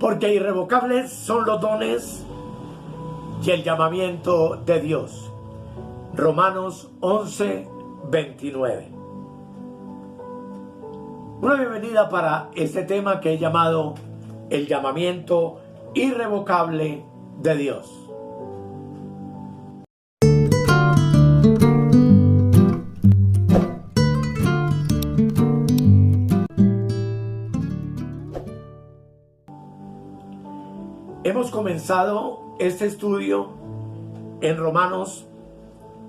porque irrevocables son los dones y el llamamiento de Dios. Romanos 11, 29. Una bienvenida para este tema que he llamado el llamamiento irrevocable de Dios. Hemos comenzado este estudio en Romanos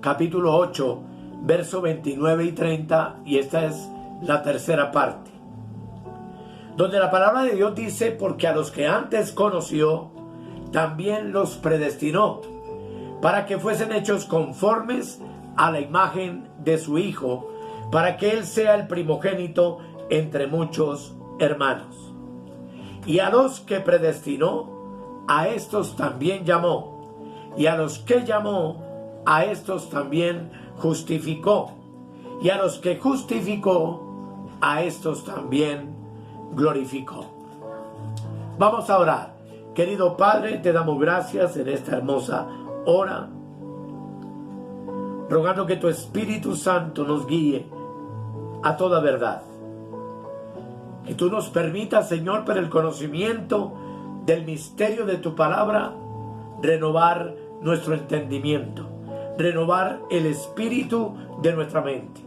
capítulo 8, versos 29 y 30, y esta es la tercera parte, donde la palabra de Dios dice: porque a los que antes conoció, también los predestinó, para que fuesen hechos conformes a la imagen de su Hijo, para que Él sea el primogénito entre muchos hermanos. Y a los que predestinó, a estos también llamó, y a los que llamó, a estos también justificó, y a los que justificó, a estos también glorificó. Vamos a orar. Querido Padre, te damos gracias en esta hermosa hora, rogando que tu Espíritu Santo nos guíe a toda verdad. Que tú nos permitas, Señor, por el conocimiento del misterio de tu palabra, renovar nuestro entendimiento, renovar el espíritu de nuestra mente.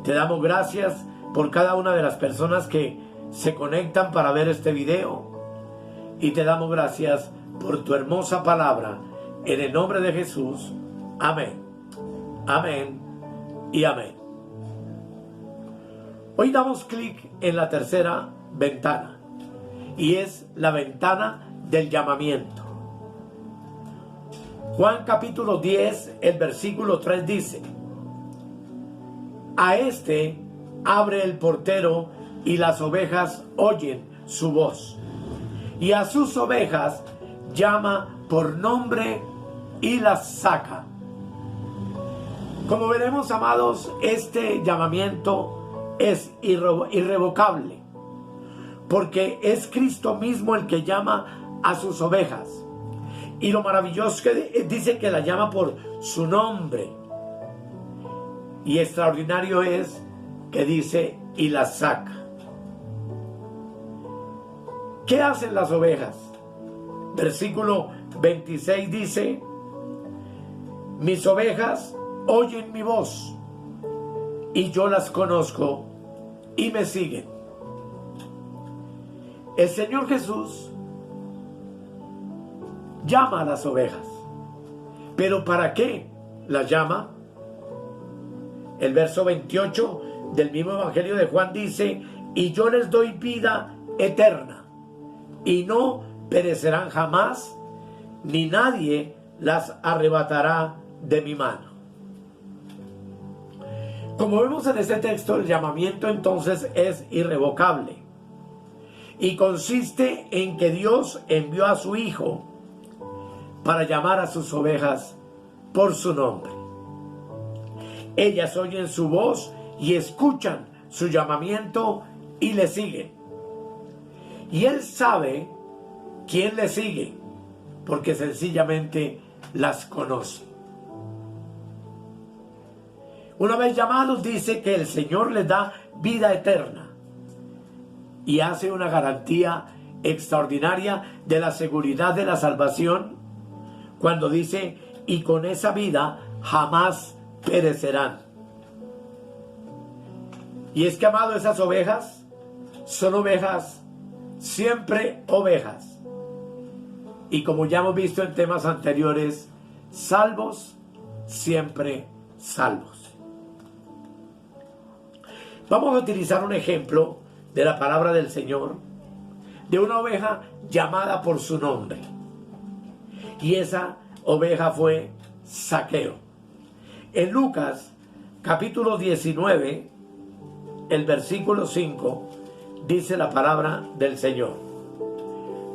Te damos gracias por cada una de las personas que se conectan para ver este video, y te damos gracias por tu hermosa palabra, en el nombre de Jesús. Amén, amén y amén. Hoy damos clic en la tercera ventana, y es la ventana del llamamiento. Juan capítulo 10, el versículo 3 dice: a este abre el portero, y las ovejas oyen su voz, y a sus ovejas llama por nombre y las saca. Como veremos, amados, este llamamiento es irrevocable, porque es Cristo mismo el que llama a sus ovejas. Y lo maravilloso es que dice que la llama por su nombre. Y extraordinario es que dice: y las saca. ¿Qué hacen las ovejas? Versículo 26 dice: mis ovejas oyen mi voz, y yo las conozco y me siguen. El Señor Jesús llama a las ovejas. ¿Pero para qué las llama? El verso 28 del mismo Evangelio de Juan dice: y yo les doy vida eterna, y no perecerán jamás, ni nadie las arrebatará de mi mano. Como vemos en este texto, el llamamiento entonces es irrevocable, y consiste en que Dios envió a su Hijo para llamar a sus ovejas por su nombre. Ellas oyen su voz y escuchan su llamamiento y le siguen. Y Él sabe quién le sigue, porque sencillamente las conoce. Una vez llamados, dice que el Señor les da vida eterna, y hace una garantía extraordinaria de la seguridad de la salvación cuando dice: y con esa vida jamás perecerán. Y es que, amado, esas ovejas son ovejas, siempre ovejas, y como ya hemos visto en temas anteriores, salvos, siempre salvos. Vamos a utilizar un ejemplo de la palabra del Señor, de una oveja llamada por su nombre, y esa oveja fue Zaqueo. En Lucas capítulo 19, el versículo 5, dice la palabra del Señor.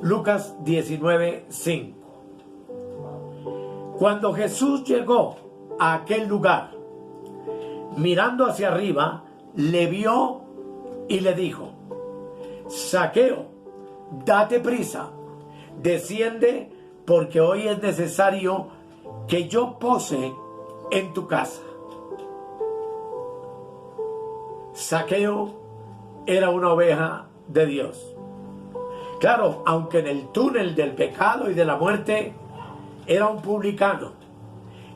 Lucas 19, 5. Cuando Jesús llegó a aquel lugar, mirando hacia arriba, le vio y le dijo: Zaqueo, date prisa, desciende, porque hoy es necesario que yo pose en tu casa. Zaqueo era una oveja de Dios. Claro, aunque en el túnel del pecado y de la muerte era un publicano,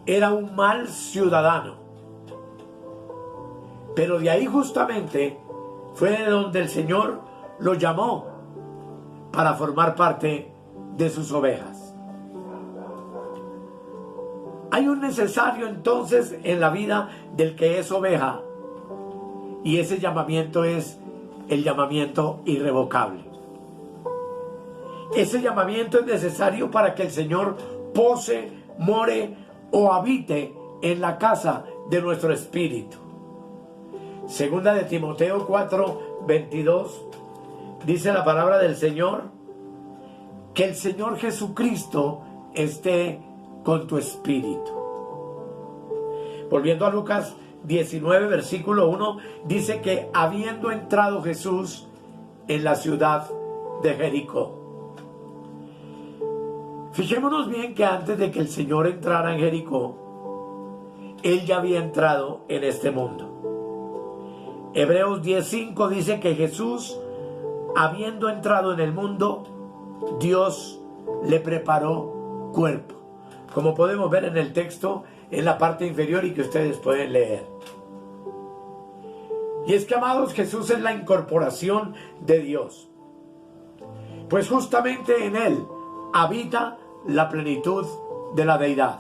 era un mal ciudadano. Pero de ahí justamente fue de donde el Señor lo llamó para formar parte de sus ovejas. Hay un necesario entonces en la vida del que es oveja, y ese llamamiento es el llamamiento irrevocable. Ese llamamiento es necesario para que el Señor pose, more o habite en la casa de nuestro espíritu. Segunda de Timoteo 4:22 dice la palabra del Señor: que el Señor Jesucristo esté con tu espíritu. Volviendo a Lucas 19, versículo 1, dice que habiendo entrado Jesús en la ciudad de Jericó. Fijémonos bien que antes de que el Señor entrara en Jericó, Él ya había entrado en este mundo. Hebreos 10:5 dice que Jesús, habiendo entrado en el mundo, Dios le preparó cuerpo. Como podemos ver en el texto, en la parte inferior y que ustedes pueden leer. Y es que, amados, Jesús es la incorporación de Dios. Pues justamente en Él habita la plenitud de la deidad.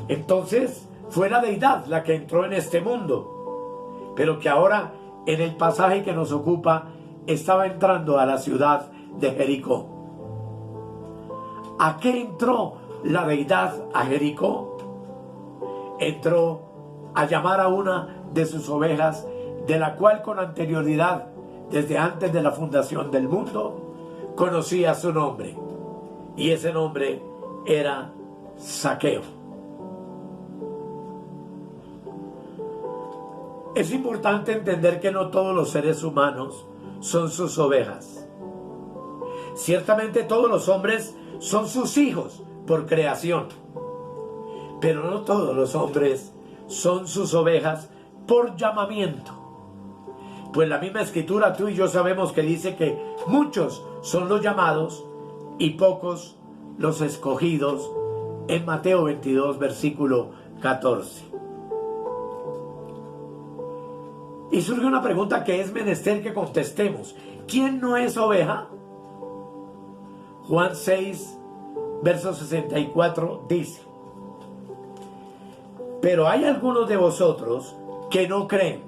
Entonces fue la deidad la que entró en este mundo, pero que ahora en el pasaje que nos ocupa estaba entrando a la ciudad de Jericó. ¿A qué entró la deidad a Jericó? Entró a llamar a una de sus ovejas, de la cual con anterioridad, desde antes de la fundación del mundo, conocía su nombre. Y ese nombre era Zaqueo. Es importante entender que no todos los seres humanos son sus ovejas. Ciertamente todos los hombres son sus hijos por creación, pero no todos los hombres son sus ovejas por llamamiento. Pues la misma escritura, tú y yo sabemos que dice que muchos son los llamados y pocos los escogidos, en Mateo 22, versículo 14. Y surge una pregunta que es menester que contestemos: ¿quién no es oveja? Juan 6, verso 64 dice: pero hay algunos de vosotros que no creen,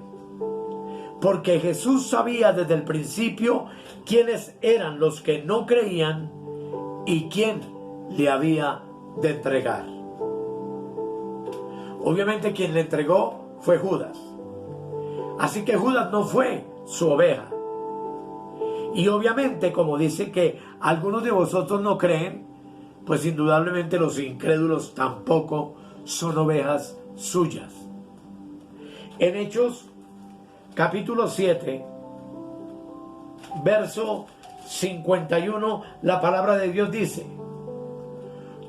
porque Jesús sabía desde el principio quiénes eran los que no creían y quién le había de entregar. Obviamente quien le entregó fue Judas. Así que Judas no fue su oveja. Y obviamente, como dice que algunos de vosotros no creen, pues indudablemente los incrédulos tampoco son ovejas suyas. En Hechos capítulo 7, verso 51, la palabra de Dios dice: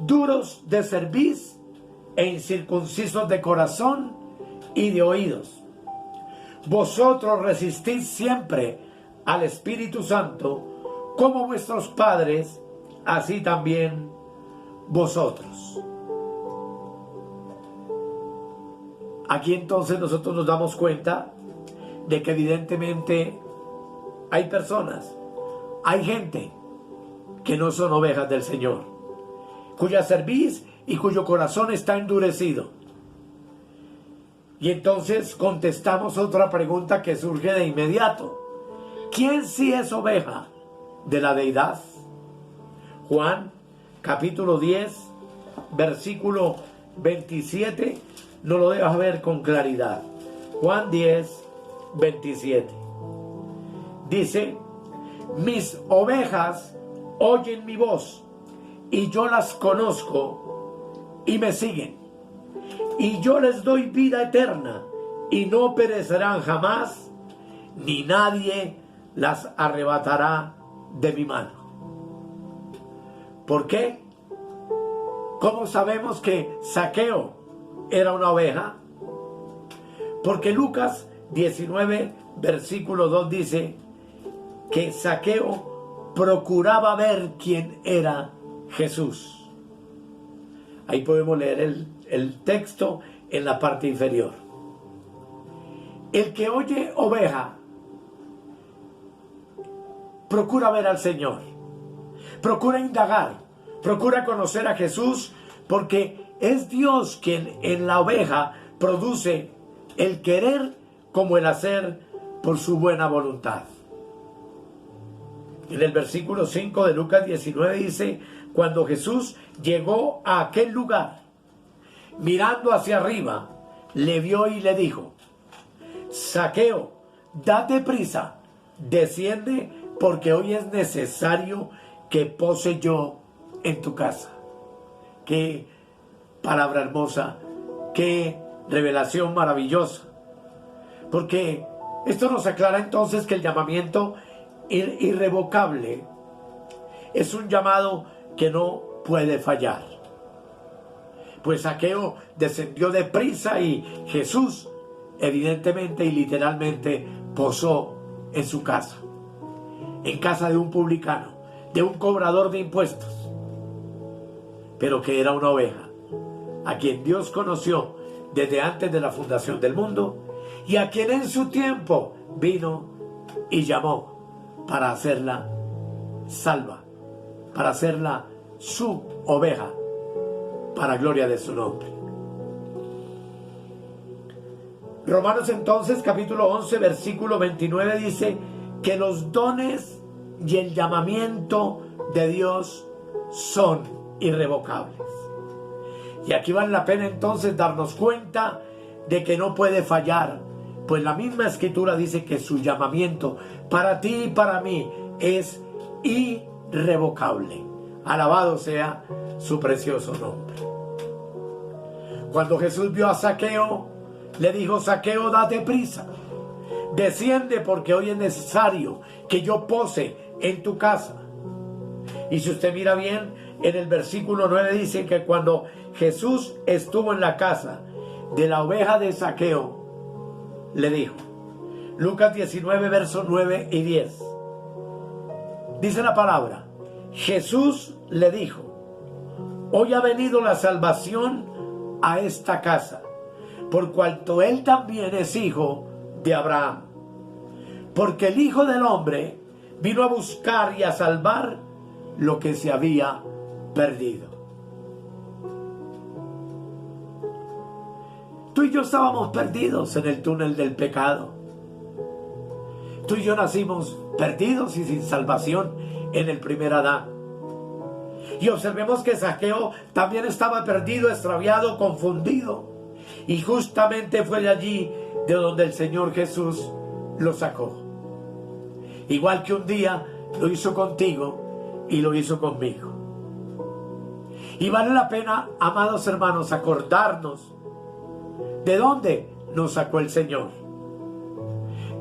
duros de cerviz e incircuncisos de corazón y de oídos, vosotros resistís siempre al Espíritu Santo, como vuestros padres, así también vosotros. Aquí entonces nosotros nos damos cuenta de que evidentemente hay personas, hay gente que no son ovejas del Señor, cuya cerviz y cuyo corazón está endurecido. Y entonces contestamos otra pregunta que surge de inmediato: ¿quién sí es oveja de la deidad? Juan capítulo 10, versículo 27 nos lo deja ver con claridad. Juan 10, 27 dice: mis ovejas oyen mi voz, y yo las conozco y me siguen, y yo les doy vida eterna, y no perecerán jamás, ni nadie las arrebatará de mi mano. ¿Por qué? ¿Cómo sabemos que Zaqueo era una oveja? Porque Lucas 19, versículo 2 dice que Zaqueo procuraba ver quién era Jesús. Ahí podemos leer el texto en la parte inferior. El que oye oveja procura ver al Señor, procura indagar, procura conocer a Jesús, porque es Dios quien en la oveja produce el querer como el hacer por su buena voluntad. En el versículo 5 de Lucas 19 dice: cuando Jesús llegó a aquel lugar, mirando hacia arriba, le vio y le dijo: Zaqueo, date prisa, desciende, porque hoy es necesario que pose yo en tu casa. Qué palabra hermosa, qué revelación maravillosa. Porque esto nos aclara entonces que el llamamiento irrevocable es un llamado que no puede fallar. Pues Zaqueo descendió deprisa y Jesús evidentemente y literalmente posó en su casa, en casa de un publicano, de un cobrador de impuestos, pero que era una oveja, a quien Dios conoció desde antes de la fundación del mundo y a quien en su tiempo vino y llamó para hacerla salva, para hacerla su oveja, para gloria de su nombre. Romanos entonces capítulo 11 versículo 29 dice que los dones y el llamamiento de Dios son irrevocables. Y aquí vale la pena entonces darnos cuenta de que no puede fallar, pues la misma escritura dice que su llamamiento para ti y para mí es irrevocable. Alabado sea su precioso nombre. Cuando Jesús vio a Zaqueo, le dijo: Zaqueo, date prisa, desciende, porque hoy es necesario que yo pose en tu casa. Y si usted mira bien, en el versículo 9 dice que cuando Jesús estuvo en la casa de la oveja de Zaqueo, le dijo, Lucas 19, versos 9 y 10, dice la palabra: Jesús le dijo: hoy ha venido la salvación a esta casa, por cuanto él también es hijo de Abraham, porque el Hijo del Hombre vino a buscar y a salvar lo que se había perdido. Tú y yo estábamos perdidos en el túnel del pecado. Tú y yo nacimos perdidos y sin salvación en el primer Adán. Y observemos que Zaqueo también estaba perdido, extraviado, confundido. Y justamente fue de allí de donde el Señor Jesús lo sacó. Igual que un día lo hizo contigo y lo hizo conmigo. Y vale la pena, amados hermanos, acordarnos de dónde nos sacó el Señor.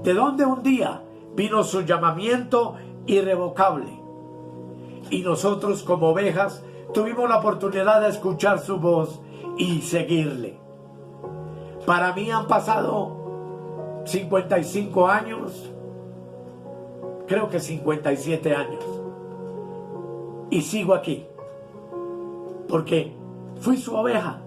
De dónde un día vino su llamamiento irrevocable. Y nosotros como ovejas tuvimos la oportunidad de escuchar su voz y seguirle. Para mí han pasado 55 años, creo que 57 años. Y sigo aquí. Porque fui su oveja.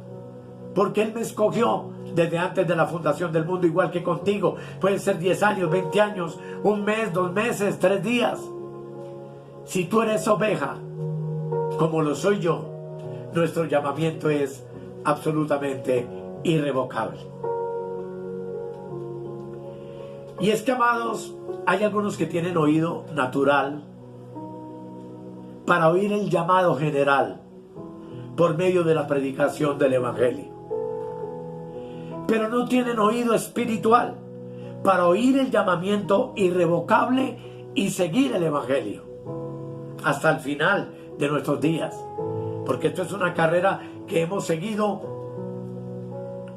Porque Él me escogió desde antes de la fundación del mundo, igual que contigo. Pueden ser 10 años, 20 años, un mes, 2 meses, 3 días. Si tú eres oveja, como lo soy yo, nuestro llamamiento es absolutamente irrevocable. Y es que, amados, hay algunos que tienen oído natural para oír el llamado general por medio de la predicación del Evangelio, pero no tienen oído espiritual para oír el llamamiento irrevocable y seguir el Evangelio hasta el final de nuestros días, porque esto es una carrera que hemos seguido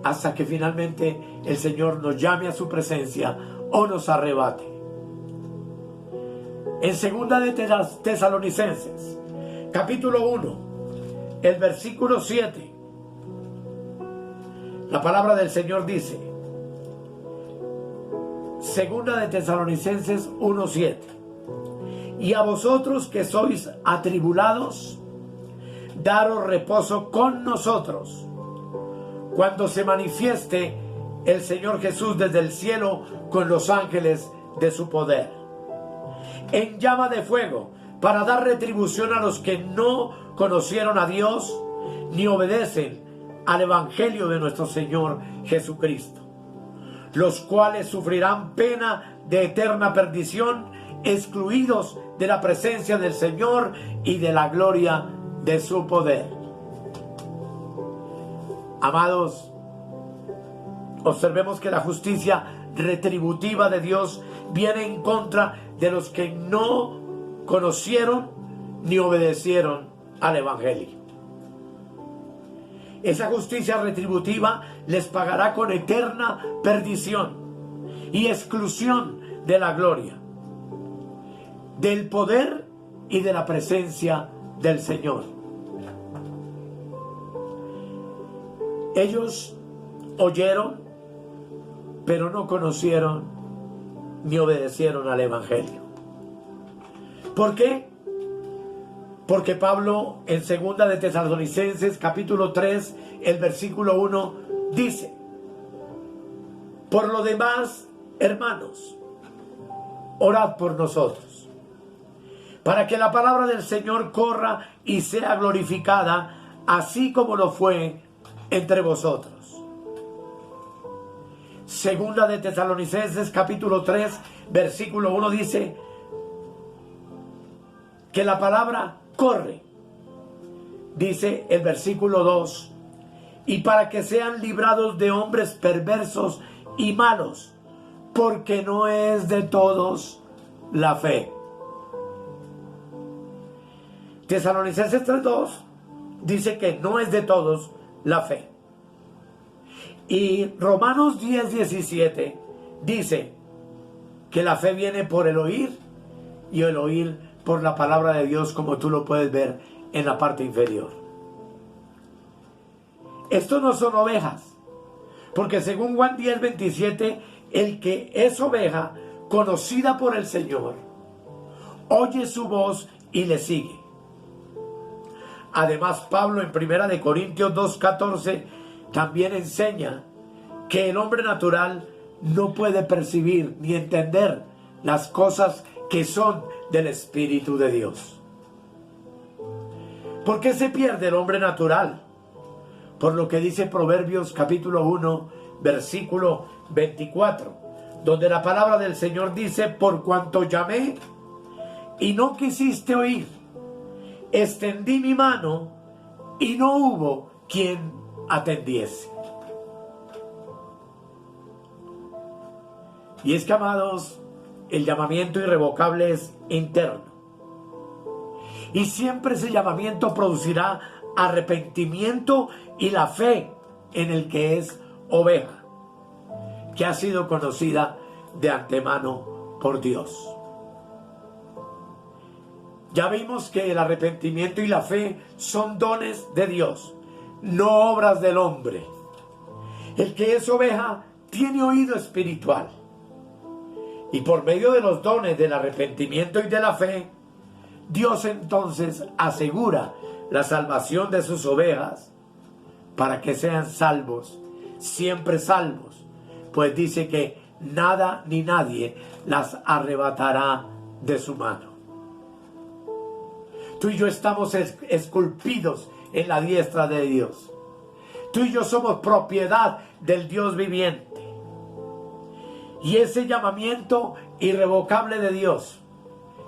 hasta que finalmente el Señor nos llame a su presencia o nos arrebate. En segunda de Tesalonicenses, capítulo 1, el versículo 7, la palabra del Señor dice, segunda de Tesalonicenses 1:7, y a vosotros que sois atribulados, daros reposo con nosotros, cuando se manifieste el Señor Jesús desde el cielo con los ángeles de su poder, en llama de fuego, para dar retribución a los que no conocieron a Dios, ni obedecen al Evangelio de nuestro Señor Jesucristo, los cuales sufrirán pena de eterna perdición, excluidos de la presencia del Señor y de la gloria de su poder. Amados, observemos que la justicia retributiva de Dios viene en contra de los que no conocieron ni obedecieron al Evangelio. Esa justicia retributiva les pagará con eterna perdición y exclusión de la gloria, del poder y de la presencia del Señor. Ellos oyeron, pero no conocieron ni obedecieron al Evangelio. ¿Por qué? Porque Pablo en segunda de Tesalonicenses capítulo 3, el versículo 1 dice: por lo demás, hermanos, orad por nosotros, para que la palabra del Señor corra y sea glorificada, así como lo fue entre vosotros. Segunda de Tesalonicenses capítulo 3, versículo 1 dice que la palabra corre. Dice el versículo 2: y para que sean librados de hombres perversos y malos, porque no es de todos la fe. Tesalonicenses 3:2 dice que no es de todos la fe. Y Romanos 10:17 dice que la fe viene por el oír y el oír por la palabra de Dios, como tú lo puedes ver en la parte inferior. Estos no son ovejas, porque según Juan 10:27, el que es oveja conocida por el Señor oye su voz y le sigue. Además, Pablo en 1 Corintios 2:14 también enseña que el hombre natural no puede percibir ni entender las cosas que son del Espíritu de Dios. ¿Por qué se pierde el hombre natural? Por lo que dice Proverbios capítulo 1, versículo 24, donde la palabra del Señor dice: por cuanto llamé y no quisiste oír, extendí mi mano y no hubo quien atendiese. Y es que, amados, el llamamiento irrevocable es interno, y siempre ese llamamiento producirá arrepentimiento y la fe en el que es oveja, que ha sido conocida de antemano por Dios. Ya vimos que el arrepentimiento y la fe son dones de Dios, no obras del hombre. El que es oveja tiene oído espiritual, y por medio de los dones del arrepentimiento y de la fe, Dios entonces asegura la salvación de sus ovejas para que sean salvos, siempre salvos, pues dice que nada ni nadie las arrebatará de su mano. Tú y yo estamos esculpidos en la diestra de Dios. Tú y yo somos propiedad del Dios viviente. Y ese llamamiento irrevocable de Dios,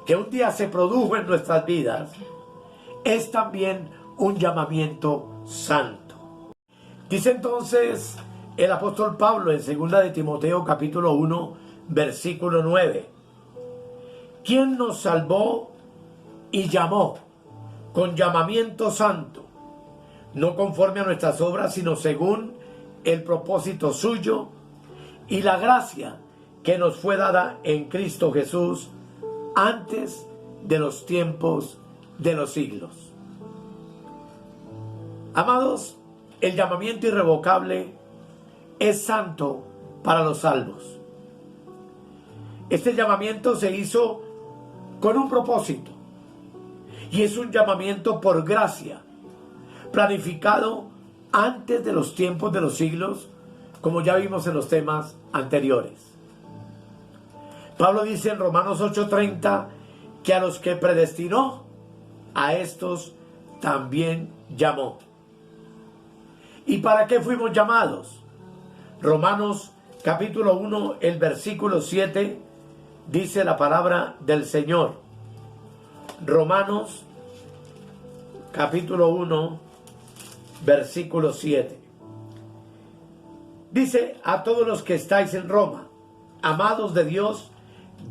que un día se produjo en nuestras vidas, es también un llamamiento santo. Dice entonces el apóstol Pablo en 2 de Timoteo capítulo 1, versículo 9: ¿quién nos salvó y llamó con llamamiento santo, no conforme a nuestras obras, sino según el propósito suyo y la gracia que nos fue dada en Cristo Jesús antes de los tiempos de los siglos. Amados, el llamamiento irrevocable es santo para los salvos. Este llamamiento se hizo con un propósito, y es un llamamiento por gracia, planificado antes de los tiempos de los siglos, como ya vimos en los temas anteriores. Pablo dice en Romanos 8:30 que a los que predestinó, a estos también llamó. ¿Y para qué fuimos llamados? Romanos capítulo 1, el versículo 7, dice la palabra del Señor. Romanos capítulo 1, versículo 7. Dice: a todos los que estáis en Roma, amados de Dios,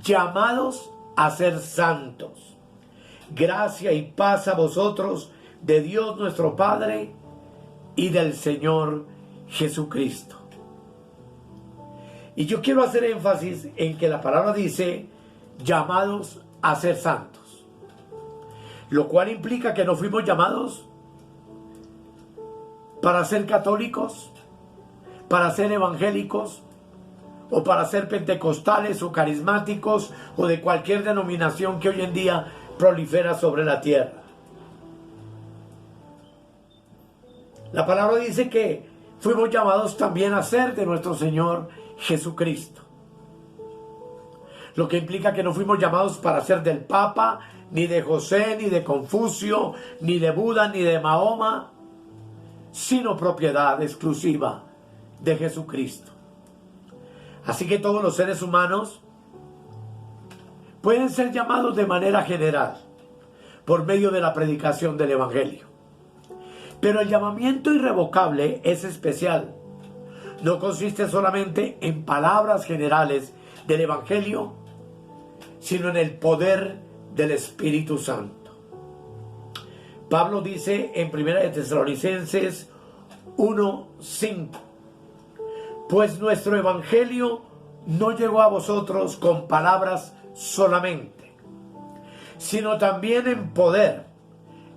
llamados a ser santos, gracia y paz a vosotros de Dios nuestro Padre y del Señor Jesucristo. Y yo quiero hacer énfasis en que la palabra dice llamados a ser santos, lo cual implica que no fuimos llamados para ser católicos, para ser evangélicos, o para ser pentecostales o carismáticos o de cualquier denominación que hoy en día prolifera sobre la tierra. La palabra dice que fuimos llamados también a ser de nuestro Señor Jesucristo, lo que implica que no fuimos llamados para ser del Papa, ni de José, ni de Confucio, ni de Buda, ni de Mahoma, sino propiedad exclusiva de Jesucristo. Así que todos los seres humanos pueden ser llamados de manera general por medio de la predicación del Evangelio. Pero el llamamiento irrevocable es especial. No consiste solamente en palabras generales del Evangelio, sino en el poder del Espíritu Santo. Pablo dice en 1 de Tesalonicenses 1:5: pues nuestro evangelio no llegó a vosotros con palabras solamente, sino también en poder,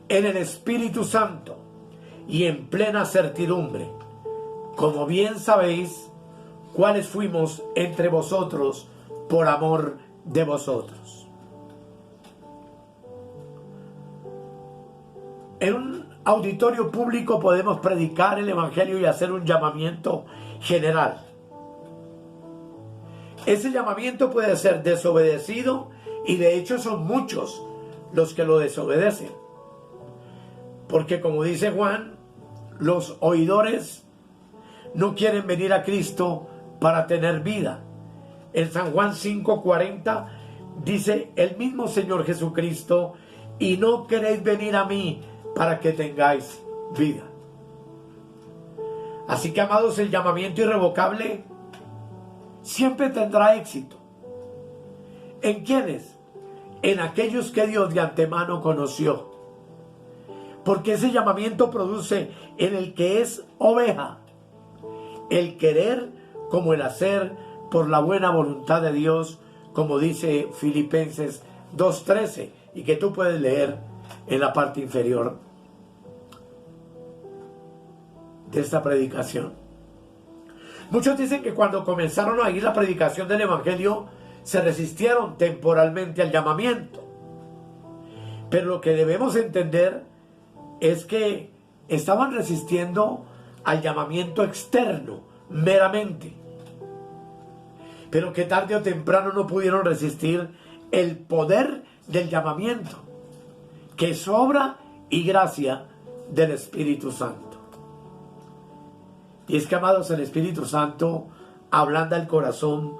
en el Espíritu Santo y en plena certidumbre, como bien sabéis cuáles fuimos entre vosotros por amor de vosotros. En un auditorio público podemos predicar el Evangelio y hacer un llamamiento general. Ese llamamiento puede ser desobedecido, y de hecho son muchos los que lo desobedecen, porque como dice Juan, los oidores no quieren venir a Cristo para tener vida. En San Juan 5:40 dice el mismo Señor Jesucristo: y no queréis venir a mí para que tengáis vida. Así que, amados, el llamamiento irrevocable siempre tendrá éxito. ¿En quiénes? En aquellos que Dios de antemano conoció. Porque ese llamamiento produce en el que es oveja el querer como el hacer por la buena voluntad de Dios, como dice Filipenses 2:13, y que tú puedes leer en la parte inferior de esta predicación. Muchos dicen que cuando comenzaron a oír la predicación del Evangelio se resistieron temporalmente al llamamiento, pero lo que debemos entender es que estaban resistiendo al llamamiento externo meramente, pero que tarde o temprano no pudieron resistir el poder del llamamiento, que es obra y gracia del Espíritu Santo. Y es que, amados, el Espíritu Santo ablanda el corazón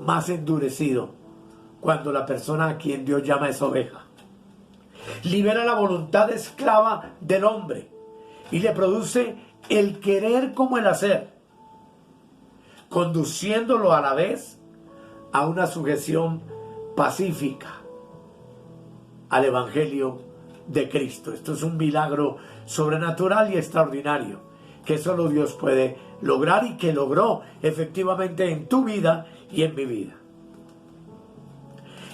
más endurecido cuando la persona a quien Dios llama es oveja. Libera la voluntad esclava del hombre y le produce el querer como el hacer, conduciéndolo a la vez a una sujeción pacífica al Evangelio de Cristo. Esto es un milagro sobrenatural y extraordinario que solo Dios puede lograr, y que logró efectivamente en tu vida y en mi vida.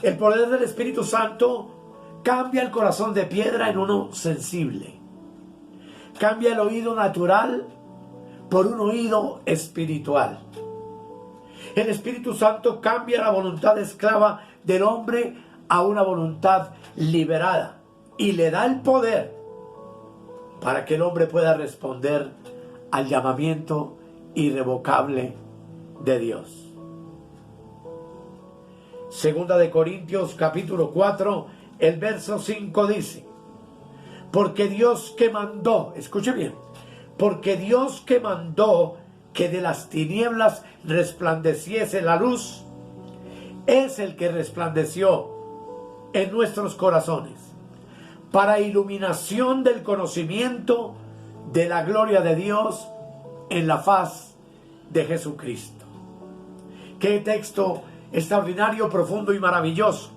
El poder del Espíritu Santo cambia el corazón de piedra en uno sensible. Cambia el oído natural por un oído espiritual. El Espíritu Santo cambia la voluntad esclava del hombre a una voluntad liberada y le da el poder para que el hombre pueda responder al llamamiento irrevocable de Dios. Segunda de Corintios capítulo 4, el verso 5 dice: porque Dios que mandó, escuche bien, porque Dios que mandó que de las tinieblas resplandeciese la luz, es el que resplandeció en nuestros corazones para iluminación del conocimiento de la gloria de Dios en la faz de Jesucristo. Qué texto extraordinario, profundo y maravilloso.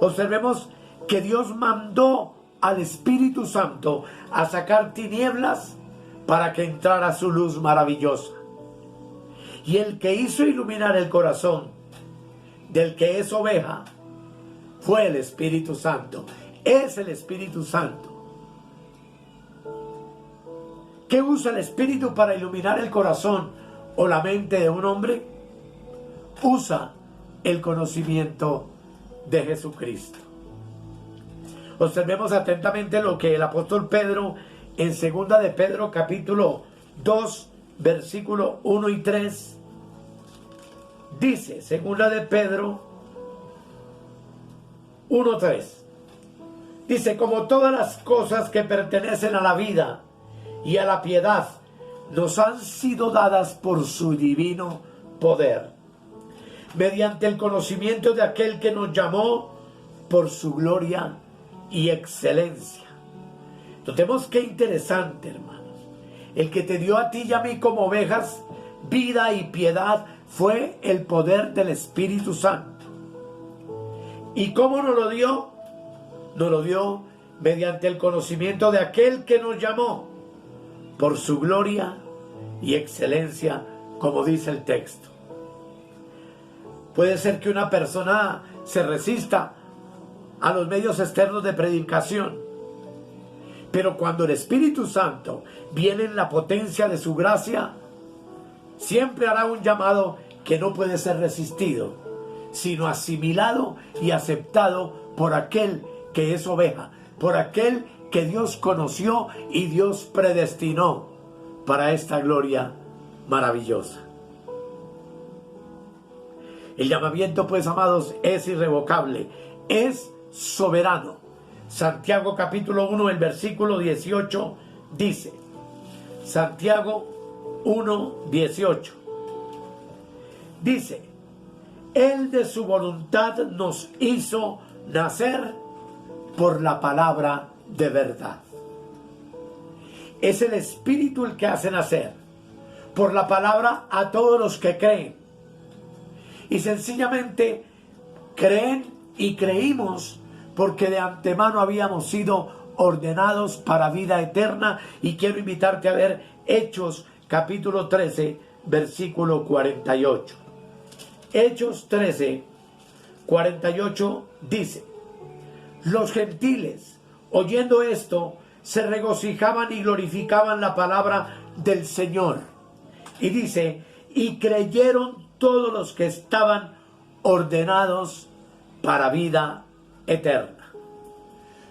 Observemos que Dios mandó al Espíritu Santo a sacar tinieblas para que entrara su luz maravillosa. Y el que hizo iluminar el corazón del que es oveja fue el Espíritu Santo. Es el Espíritu Santo. ¿Qué usa el Espíritu para iluminar el corazón o la mente de un hombre? Usa el conocimiento de Jesucristo. Observemos atentamente lo que el apóstol Pedro en 2 de Pedro capítulo 2 versículo 1 y 3 dice. 2 de Pedro 1:3 dice: como todas las cosas que pertenecen a la vida y a la piedad nos han sido dadas por su divino poder, mediante el conocimiento de aquel que nos llamó por su gloria y excelencia. Notemos qué interesante, hermanos. El que te dio a ti y a mí como ovejas vida y piedad fue el poder del Espíritu Santo. ¿Y cómo nos lo dio? Nos lo dio mediante el conocimiento de aquel que nos llamó por su gloria y excelencia, como dice el texto. Puede ser que una persona se resista a los medios externos de predicación, pero cuando el Espíritu Santo viene en la potencia de su gracia, siempre hará un llamado que no puede ser resistido, sino asimilado y aceptado por aquel que es oveja, por aquel que Dios conoció y Dios predestinó para esta gloria maravillosa. El llamamiento, pues, amados, es irrevocable, es soberano. Santiago capítulo 1, el versículo 18 dice, Santiago 1, 18, dice: Él de su voluntad nos hizo nacer por la palabra de verdad. Es el Espíritu el que hace nacer por la palabra a todos los que creen. Y sencillamente creen y creímos porque de antemano habíamos sido ordenados para vida eterna. Y quiero invitarte a ver Hechos capítulo 13, versículo 48. Hechos 13, 48 dice: los gentiles, oyendo esto, se regocijaban y glorificaban la palabra del Señor. Y dice: y creyeron todos los que estaban ordenados para vida eterna.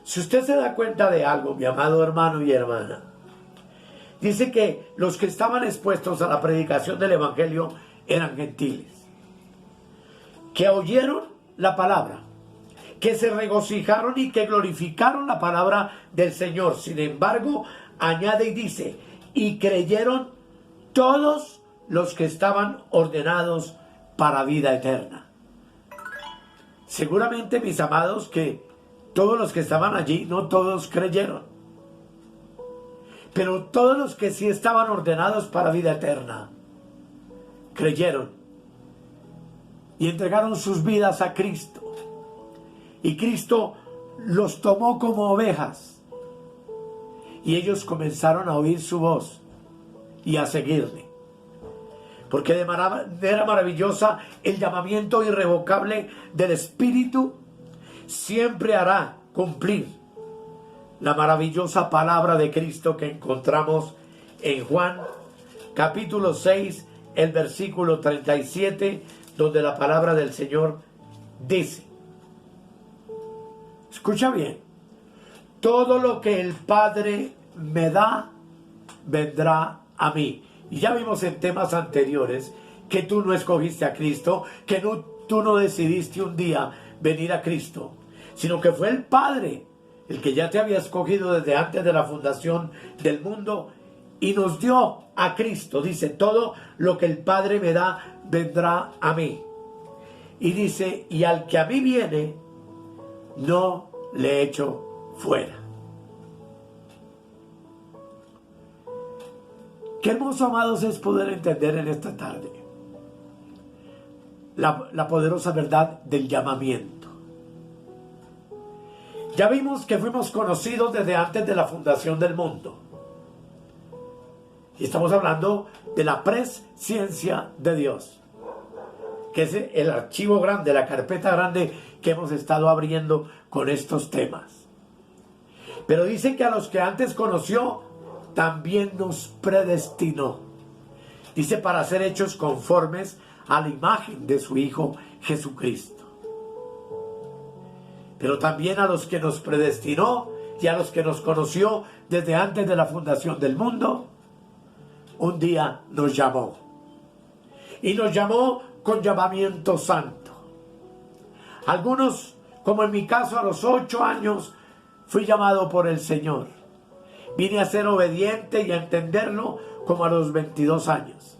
Si usted se da cuenta de algo, mi amado hermano y hermana, dice que los que estaban expuestos a la predicación del Evangelio eran gentiles, que oyeron la palabra, que se regocijaron y que glorificaron la palabra del Señor. Sin embargo, añade y dice: y creyeron todos los que estaban ordenados para vida eterna. Seguramente, mis amados, que todos los que estaban allí, no todos creyeron, pero todos los que sí estaban ordenados para vida eterna, creyeron y entregaron sus vidas a Cristo. Y Cristo los tomó como ovejas. Y ellos comenzaron a oír su voz y a seguirle. Porque de manera maravillosa el llamamiento irrevocable del Espíritu siempre hará cumplir la maravillosa palabra de Cristo que encontramos en Juan capítulo 6, el versículo 37, donde la palabra del Señor dice, escucha bien, todo lo que el Padre me da, vendrá a mí. Y ya vimos en temas anteriores que tú no escogiste a Cristo, que tú no decidiste un día venir a Cristo, sino que fue el Padre el que ya te había escogido desde antes de la fundación del mundo y nos dio a Cristo. Dice, todo lo que el Padre me da, vendrá a mí. Y dice, y al que a mí viene, no le echo fuera. Qué hermoso, amados, es poder entender en esta tarde la poderosa verdad del llamamiento. Ya vimos que fuimos conocidos desde antes de la fundación del mundo. Y estamos hablando de la presciencia de Dios, que es el archivo grande, la carpeta grande que hemos estado abriendo con estos temas. Pero dice que a los que antes conoció, también nos predestinó. Dice, para ser hechos conformes a la imagen de su Hijo Jesucristo. Pero también a los que nos predestinó y a los que nos conoció desde antes de la fundación del mundo, un día nos llamó. Y nos llamó con llamamiento santo. Algunos, como en mi caso, a los 8 años, fui llamado por el Señor. Vine a ser obediente y a entenderlo como a los 22 años.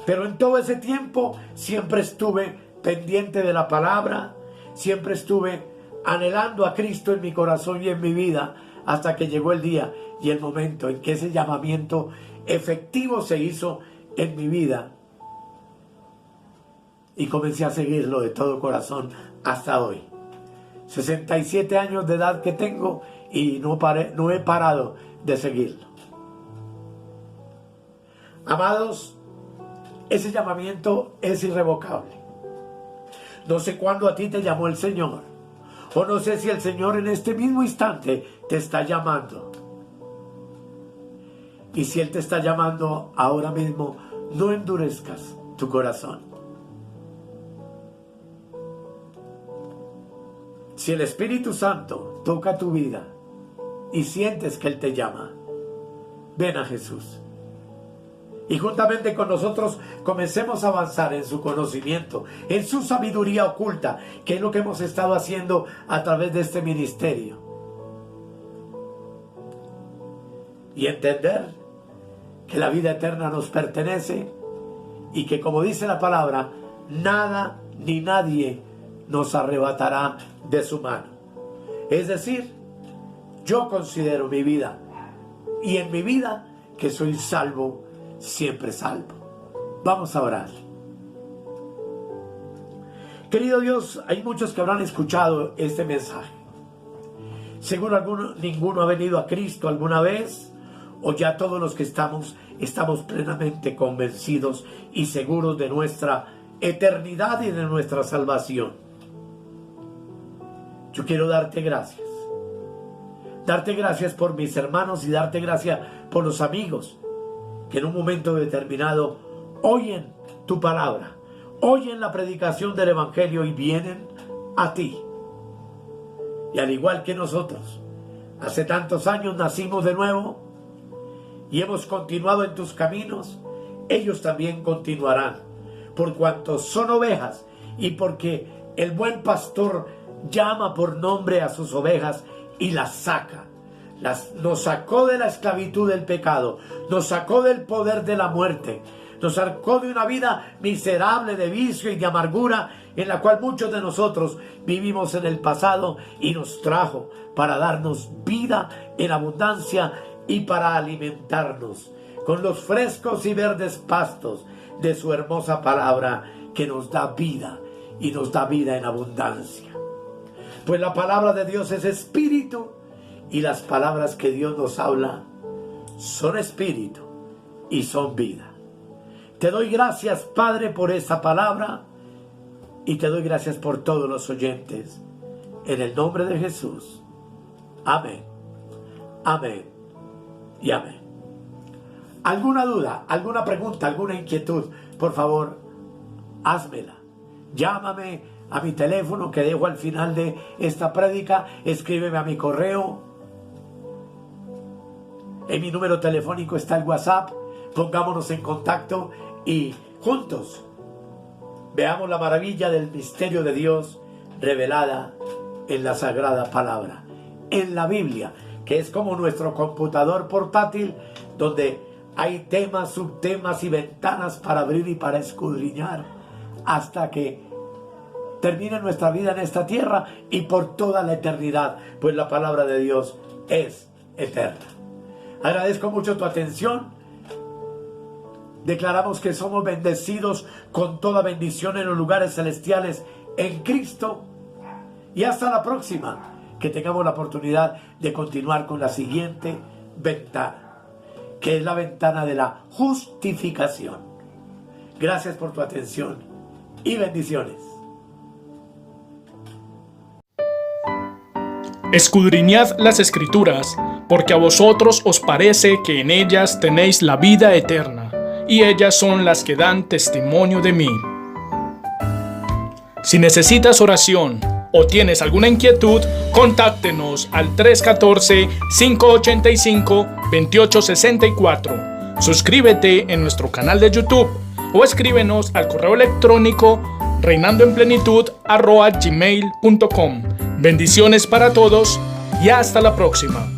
Pero en todo ese tiempo siempre estuve pendiente de la palabra, siempre estuve anhelando a Cristo en mi corazón y en mi vida, hasta que llegó el día y el momento en que ese llamamiento efectivo se hizo en mi vida. Y comencé a seguirlo de todo corazón hasta hoy. 67 años de edad que tengo y no he parado de seguirlo. Amados, ese llamamiento es irrevocable. No sé cuándo a ti te llamó el Señor, o no sé si el Señor en este mismo instante te está llamando. Y si Él te está llamando ahora mismo, no endurezcas tu corazón. Si el Espíritu Santo toca tu vida y sientes que Él te llama, ven a Jesús. Y juntamente con nosotros comencemos a avanzar en su conocimiento, en su sabiduría oculta, que es lo que hemos estado haciendo a través de este ministerio. Y entender que la vida eterna nos pertenece y que, como dice la palabra, nada ni nadie nos arrebatará de su mano. Es decir, yo considero mi vida y en mi vida que soy salvo, siempre salvo. Vamos a orar. Querido Dios, hay muchos que habrán escuchado este mensaje. Seguro ninguno ha venido a Cristo alguna vez, o ya todos los que estamos plenamente convencidos y seguros de nuestra eternidad y de nuestra salvación. Yo quiero darte gracias. Darte gracias por mis hermanos y darte gracias por los amigos que en un momento determinado oyen tu palabra, oyen la predicación del Evangelio y vienen a ti. Y al igual que nosotros, hace tantos años nacimos de nuevo y hemos continuado en tus caminos, ellos también continuarán, por cuanto son ovejas y porque el buen pastor llama por nombre a sus ovejas y las saca. Nos sacó de la esclavitud del pecado, nos sacó del poder de la muerte, nos sacó de una vida miserable de vicio y de amargura en la cual muchos de nosotros vivimos en el pasado, y nos trajo para darnos vida en abundancia y para alimentarnos con los frescos y verdes pastos de su hermosa palabra que nos da vida y nos da vida en abundancia. Pues la palabra de Dios es espíritu y las palabras que Dios nos habla son espíritu y son vida. Te doy gracias, Padre, por esta palabra y te doy gracias por todos los oyentes. En el nombre de Jesús. Amén. Amén y amén. ¿Alguna duda, alguna pregunta, alguna inquietud? Por favor, házmela. Llámame a mi teléfono que dejo al final de esta prédica. Escríbeme a mi correo. En mi número telefónico está el WhatsApp. Pongámonos en contacto y juntos veamos la maravilla del misterio de Dios revelada en la Sagrada Palabra, en la Biblia, que es como nuestro computador portátil, donde hay temas, subtemas y ventanas para abrir y para escudriñar hasta que termine nuestra vida en esta tierra y por toda la eternidad, pues la palabra de Dios es eterna. Agradezco mucho tu atención. Declaramos que somos bendecidos con toda bendición en los lugares celestiales en Cristo. Y hasta la próxima, que tengamos la oportunidad de continuar con la siguiente ventana, que es la ventana de la justificación. Gracias por tu atención y bendiciones. Escudriñad las Escrituras, porque a vosotros os parece que en ellas tenéis la vida eterna, y ellas son las que dan testimonio de mí. Si necesitas oración o tienes alguna inquietud, contáctenos al 314-585-2864. Suscríbete en nuestro canal de YouTube o escríbenos al correo electrónico reinandoenplenitud@gmail.com. Bendiciones para todos y hasta la próxima.